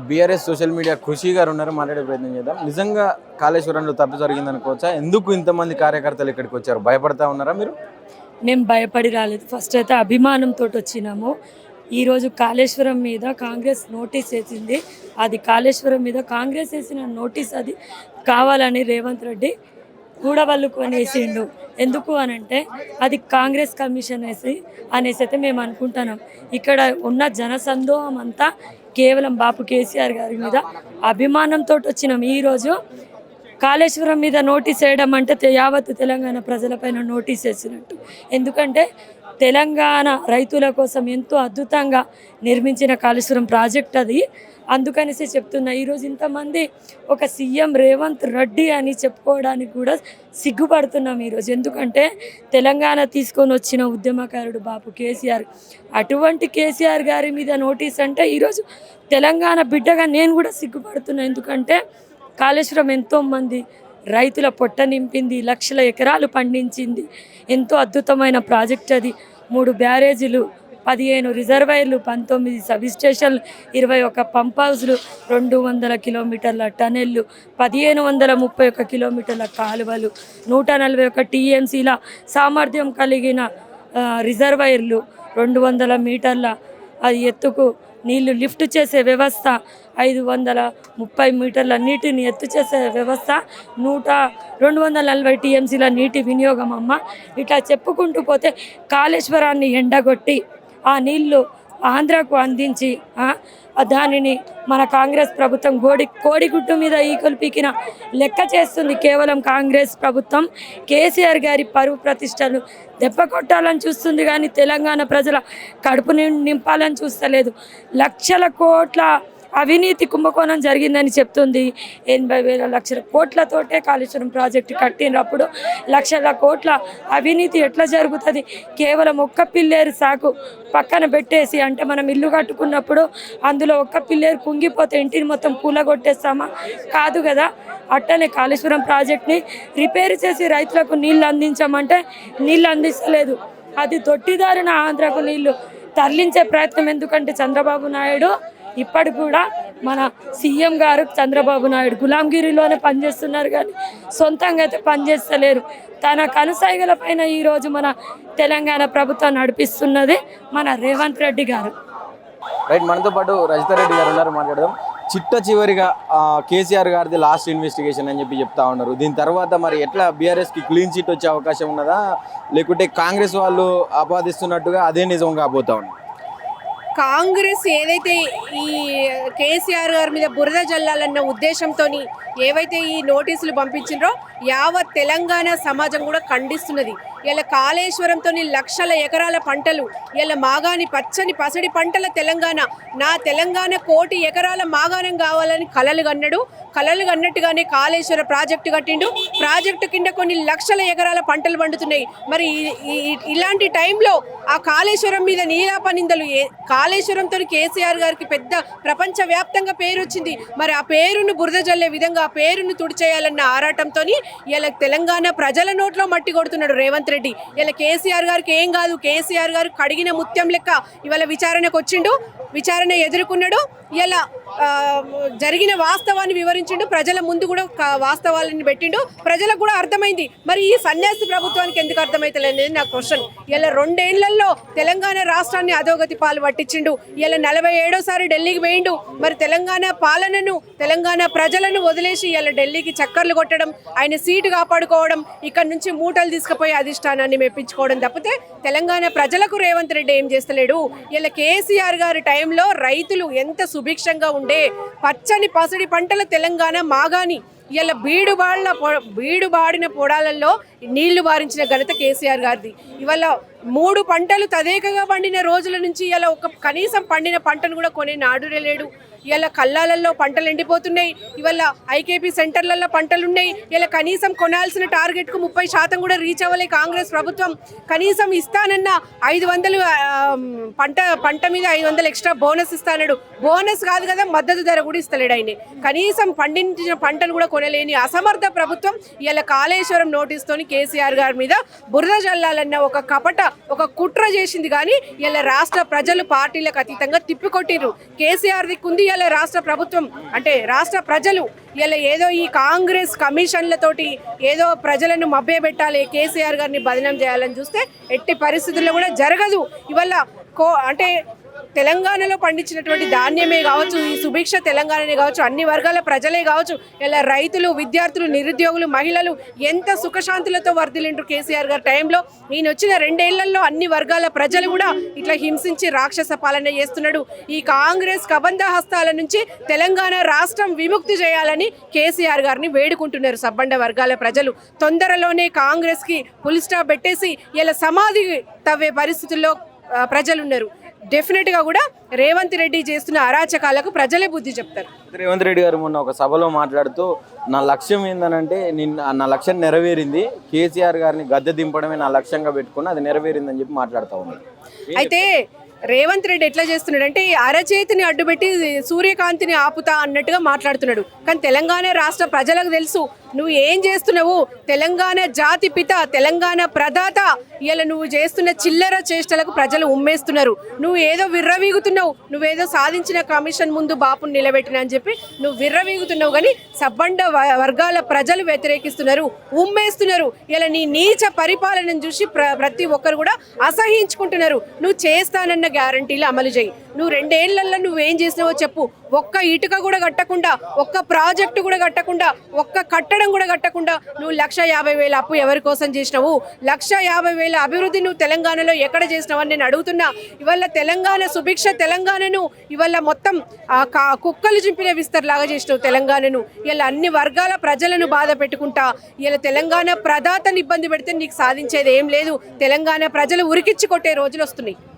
BRS social media కృషి గారు ఉన్నారు, మాట్లాడే ప్రయత్నం చేద్దాం. నిజంగా కాళేశ్వరంలో తప్పు జరిగింది అనుకోవచ్చా? ఎందుకు ఇంతమంది కార్యకర్తలు ఇక్కడికి వచ్చారు? భయపడతా ఉన్నారా మీరు? మేము భయపడి రాలేదు. ఫస్ట్ అయితే అభిమానంతో వచ్చినాము. ఈరోజు కాళేశ్వరం మీద కాంగ్రెస్ నోటీస్ వేసింది. అది కాళేశ్వరం మీద కాంగ్రెస్ వేసిన నోటీస్ అది కావాలని రేవంత్ రెడ్డి కూడబల్లుకొని వేసిండు. ఎందుకు అనంటే అది కాంగ్రెస్ కమిషన్ అనేసి అయితే మేము అనుకుంటున్నాం. ఇక్కడ ఉన్న జనసందోహం అంతా కేవలం బాపు కేసీఆర్ గారి మీద అభిమానంతో వచ్చినాం. ఈరోజు కాళేశ్వరం మీద నోటీస్ వేయడం అంటే యావత్ తెలంగాణ ప్రజలపైన నోటీస్ వేసినట్టు. ఎందుకంటే తెలంగాణ రైతుల కోసం ఎంతో అద్భుతంగా నిర్మించిన కాళేశ్వరం ప్రాజెక్ట్ అది. అందుకనేసి చెప్తున్నా, ఈరోజు ఇంతమంది ఒక సీఎం రేవంత్ రెడ్డి అని చెప్పుకోవడానికి కూడా సిగ్గుపడుతున్నాం ఈరోజు. ఎందుకంటే తెలంగాణ తీసుకొని వచ్చిన ఉద్యమకారుడు బాపు కేసీఆర్. అటువంటి కేసీఆర్ గారి మీద నోటీస్ అంటే ఈరోజు తెలంగాణ బిడ్డగా నేను కూడా సిగ్గుపడుతున్నా. ఎందుకంటే కాళేశ్వరం ఎంతోమంది రైతుల పొట్ట నింపింది, లక్షల ఎకరాలు పండించింది. ఎంతో అద్భుతమైన ప్రాజెక్ట్ అది. 3 బ్యారేజీలు, 15 రిజర్వాయర్లు, 19 సబ్ స్టేషన్లు, 21 పంప్ హౌస్లు, 200 కిలోమీటర్ల టనెళ్ళు, 1531 కిలోమీటర్ల కాలువలు, 141 టీఎంసీల సామర్థ్యం కలిగిన రిజర్వాయర్లు, 200 మీటర్ల అది ఎత్తుకు నీళ్లు లిఫ్ట్ చేసే వ్యవస్థ, 530 మీటర్ల నీటిని ఎత్తు చేసే వ్యవస్థ, 240 టీఎంసీల నీటి వినియోగం. అమ్మ ఇట్లా చెప్పుకుంటూ పోతే కాళేశ్వరాన్ని ఎండగొట్టి ఆ నీళ్లు ఆంధ్రాకు అందించి దానిని మన కాంగ్రెస్ ప్రభుత్వం కోడిగుడ్డు మీద ఈకలు పీకిన లెక్క చేస్తుంది. కేవలం కాంగ్రెస్ ప్రభుత్వం కేసీఆర్ గారి పరువు ప్రతిష్టలు దెబ్బ కొట్టాలని చూస్తుంది, కానీ తెలంగాణ ప్రజల కడుపు నింపాలని చూస్తలేదు. లక్షల కోట్ల అవినీతి కుంభకోణం జరిగిందని చెప్తుంది. 80,000 లక్షల కోట్లతోటే కాళేశ్వరం ప్రాజెక్టు కట్టినప్పుడు లక్షల కోట్ల అవినీతి ఎట్లా జరుగుతుంది? కేవలం ఒక్క పిల్లేరు సాకు పక్కన పెట్టేసి, అంటే మనం ఇల్లు కట్టుకున్నప్పుడు అందులో ఒక్క పిల్లేరు కుంగిపోతే ఇంటిని మొత్తం కూలగొట్టేస్తామా? కాదు కదా. అట్టనే కాళేశ్వరం ప్రాజెక్ట్ని రిపేర్ చేసి రైతులకు నీళ్ళు అందించామంటే నీళ్ళు అందిస్తలేదు. అది దొడ్డిదారిన ఆంధ్రకు నీళ్లు తరలించే ప్రయత్నం. ఎందుకంటే చంద్రబాబు నాయుడు ఇప్పటికి కూడా మన సీఎం గారు చంద్రబాబు నాయుడు గులాంగిరిలోనే పనిచేస్తున్నారు, కానీ సొంతంగా అయితే పనిచేస్తలేరు. తన కనుసైగల పైన ఈరోజు మన తెలంగాణ ప్రభుత్వం నడిపిస్తున్నది మన రేవంత్ రెడ్డి గారు. రైట్, మనతో పాటు రజితా రెడ్డి గారు ఉన్నారు, మాట్లాడదాం. చివరిగా కేసీఆర్ గారిది లాస్ట్ ఇన్వెస్టిగేషన్ అని చెప్తా ఉన్నారు. దీని తర్వాత మరి ఎట్లా బీఆర్ఎస్కి క్లీన్ చిట్ వచ్చే అవకాశం ఉన్నదా, లేకుంటే కాంగ్రెస్ వాళ్ళు ఆపాదిస్తున్నట్టుగా అదే నిజం కాబోతా ఉంది? కాంగ్రెస్ ఏదైతే ఈ కేసీఆర్ గారి మీద బురద జల్లాలన్న ఉద్దేశంతో ఏవైతే ఈ నోటీసులు పంపించారో యావత్ తెలంగాణ సమాజం కూడా ఖండిస్తున్నది. ఇలా కాళేశ్వరంతో లక్షల ఎకరాల పంటలు, ఇలా మాగాని పచ్చని పసడి పంటల తెలంగాణ, నా తెలంగాణ 1 కోటి ఎకరాల మాగాణం కావాలని కలలు కన్నట్టుగానే కాళేశ్వర ప్రాజెక్టు కట్టిండు. ప్రాజెక్టు కింద కొన్ని లక్షల ఎకరాల పంటలు పండుతున్నాయి. మరి ఇలాంటి టైంలో ఆ కాళేశ్వరం మీద నీలాపనిందలు, కాళేశ్వరంతో కేసీఆర్ గారికి పెద్ద ప్రపంచవ్యాప్తంగా పేరు వచ్చింది. మరి ఆ పేరును బురద జల్లే విధంగా ఆ పేరును తుడిచేయాలన్న ఆరాటంతో ఇలా తెలంగాణ ప్రజల నోట్లో మట్టి కొడుతున్నాడు రేవంత్ రెడ్డి. ఇలా కేసీఆర్ గారికి ఏం కాదు, కేసీఆర్ గారు కడిగిన ముత్యం లెక్క ఇవాళ విచారణకు వచ్చిండు, విచారణ ఎదుర్కొన్నాడు. ఇలా జరిగిన వాస్తవాన్ని వివరించిండు, ప్రజల ముందు కూడా వాస్తవాలను పెట్టిండు. ప్రజలకు కూడా అర్థమైంది. మరి ఈ సన్యాసి ప్రభుత్వానికి ఎందుకు అర్థమైతలేదు నా క్వశ్చన్. ఇలా 2 ఏళ్లలో తెలంగాణ రాష్ట్రాన్ని అధోగతి పాలు పట్టించిండు. ఇలా 47వ ఢిల్లీకి వేయిండు. మరి తెలంగాణ పాలనను, తెలంగాణ ప్రజలను వదిలేసి ఇలా ఢిల్లీకి చక్కర్లు కొట్టడం, ఆయన సీటు కాపాడుకోవడం, ఇక్కడ నుంచి మూటలు తీసుకుపోయి అధిష్టానాన్ని మెప్పించుకోవడం తప్పితే తెలంగాణ ప్రజలకు రేవంత్ రెడ్డి ఏం చేస్తలేడు. ఇలా కేసీఆర్ గారి టైంలో రైతులు ఎంత సుభిక్షంగా ఉండే పచ్చని పసడి పంటల తెలంగాణ మాగాని ఇలా బీడుబాడిన పొడాలలో నీళ్లు బారించిన ఘనత కేసీఆర్ గారిది. ఇవాళ 3 పంటలు తదేకగా పండిన రోజుల నుంచి ఇలా కనీసం పండిన పంటను కూడా కొనే నాడురే లేడు. ఇలా కల్లాలలో పంటలు ఎండిపోతున్నాయి. ఇవాళ ఐకేపీ సెంటర్లలో పంటలు ఉన్నాయి. ఇలా కనీసం కొనాల్సిన టార్గెట్కు 30% కూడా రీచ్ అవ్వలే కాంగ్రెస్ ప్రభుత్వం. కనీసం ఇస్తానన్న 500 పంట మీద 500 ఎక్స్ట్రా బోనస్ ఇస్తాడు. బోనస్ కాదు కదా, మద్దతు ధర కూడా ఇస్తలేడు ఆయన. కనీసం పండించిన పంటను కూడా కొనలేని అసమర్థ ప్రభుత్వం ఇలా కాళేశ్వరం నోటీస్తోని కేసీఆర్ గారి మీద బురద జల్లాలన్న ఒక కపట ఒక కుట్ర చేసింది కానీ ఇలా రాష్ట్ర ప్రజలు పార్టీలకు అతీతంగా తిప్పికొట్టిర్రు. కేసీఆర్ దిక్కుంది ఇలా రాష్ట్ర ప్రభుత్వం, అంటే రాష్ట్ర ప్రజలు ఇలా ఏదో ఈ కాంగ్రెస్ కమిషన్లతోటి ఏదో ప్రజలను మభ్యపెట్టాలి, కేసీఆర్ గారిని బదనం చేయాలని చూస్తే ఎట్టి పరిస్థితుల్లో కూడా జరగదు. ఇవాళ అంటే తెలంగాణలో పండించినటువంటి ధాన్యమే కావచ్చు, ఈ సుభిక్ష తెలంగాణనే కావచ్చు, అన్ని వర్గాల ప్రజలే కావచ్చు, ఇలా రైతులు, విద్యార్థులు, నిరుద్యోగులు, మహిళలు ఎంత సుఖశాంతులతో వర్ధిల్లిండ్రు కేసీఆర్ గారి టైంలో. ఈయన వచ్చిన 2 ఏళ్లలో అన్ని వర్గాల ప్రజలు కూడా ఇట్లా హింసించి రాక్షస పాలన చేస్తున్నాడు. ఈ కాంగ్రెస్ కబంధ హస్తాల నుంచి తెలంగాణ రాష్ట్రం విముక్తి చేయాలని కేసీఆర్ గారిని వేడుకుంటున్నారు సబ్బండ వర్గాల ప్రజలు. తొందరలోనే కాంగ్రెస్కి ఫుల్ స్టాప్ పెట్టేసి ఇలా సమాధి తవ్వే పరిస్థితుల్లో ప్రజలున్నారు. డెఫినెట్గా కూడా రేవంత్ రెడ్డి చేస్తున్న అరాచకాలకు ప్రజలే బుద్ధి చెప్తారు. రేవంత్ రెడ్డి గారు మొన్న ఒక సభలో మాట్లాడుతూ నా లక్ష్యం ఏందనంటే నా లక్ష్యం నెరవేరింది, కేసీఆర్ గారిని గద్దె దింపడమే నా లక్ష్యంగా పెట్టుకుని అది నెరవేరిందని చెప్పి మాట్లాడుతూ ఉన్నారు. అయితే రేవంత్ రెడ్డి ఎట్లా చేస్తున్నాడు అంటే అరచేతిని అడ్డుపెట్టి సూర్యకాంతిని ఆపుతా అన్నట్టుగా మాట్లాడుతున్నాడు. కానీ తెలంగాణ రాష్ట్ర ప్రజలకు తెలుసు నువ్వు ఏం చేస్తున్నావు. తెలంగాణ జాతి పిత, తెలంగాణ ప్రదాత ఇలా నువ్వు చేస్తున్న చిల్లర చేష్టలకు ప్రజలు ఉమ్మేస్తున్నారు. నువ్వు ఏదో విర్రవీగుతున్నావు, నువ్వేదో సాధించిన కమిషన్ ముందు బాపుని నిలబెట్టిన అని చెప్పి నువ్వు విర్రవీగుతున్నావు. కానీ సబ్బండ వర్గాల ప్రజలు వ్యతిరేకిస్తున్నారు, ఉమ్మేస్తున్నారు. ఇలా నీ నీచ పరిపాలనను చూసి ప్రతి ఒక్కరు కూడా అసహించుకుంటున్నారు. నువ్వు చేస్తానన్న గ్యారంటీలు అమలు చేయి. నువ్వు 2 ఏళ్లలో నువ్వేం చేసినావో చెప్పు. ఒక్క ఇటుక కూడా కట్టకుండా, ఒక్క ప్రాజెక్టు కూడా కట్టకుండా, ఒక్క కట్టడం కూడా కట్టకుండా నువ్వు 1,50,000 అప్పు ఎవరి కోసం చేసినావు? 1,50,000 అభివృద్ధి నువ్వు తెలంగాణలో ఎక్కడ చేసినావు అని నేను అడుగుతున్నా. ఇవాళ తెలంగాణ సుభిక్ష తెలంగాణను ఇవాళ మొత్తం కుక్కలు చింపిన విస్తర్లాగా చేసినావు తెలంగాణను. ఇలా అన్ని వర్గాల ప్రజలను బాధ పెట్టుకుంటా ఇలా తెలంగాణ ప్రదాతని ఇబ్బంది పెడితే నీకు సాధించేది ఏం లేదు. తెలంగాణ ప్రజలు ఉరికిచ్చి కొట్టే రోజులు వస్తున్నాయి.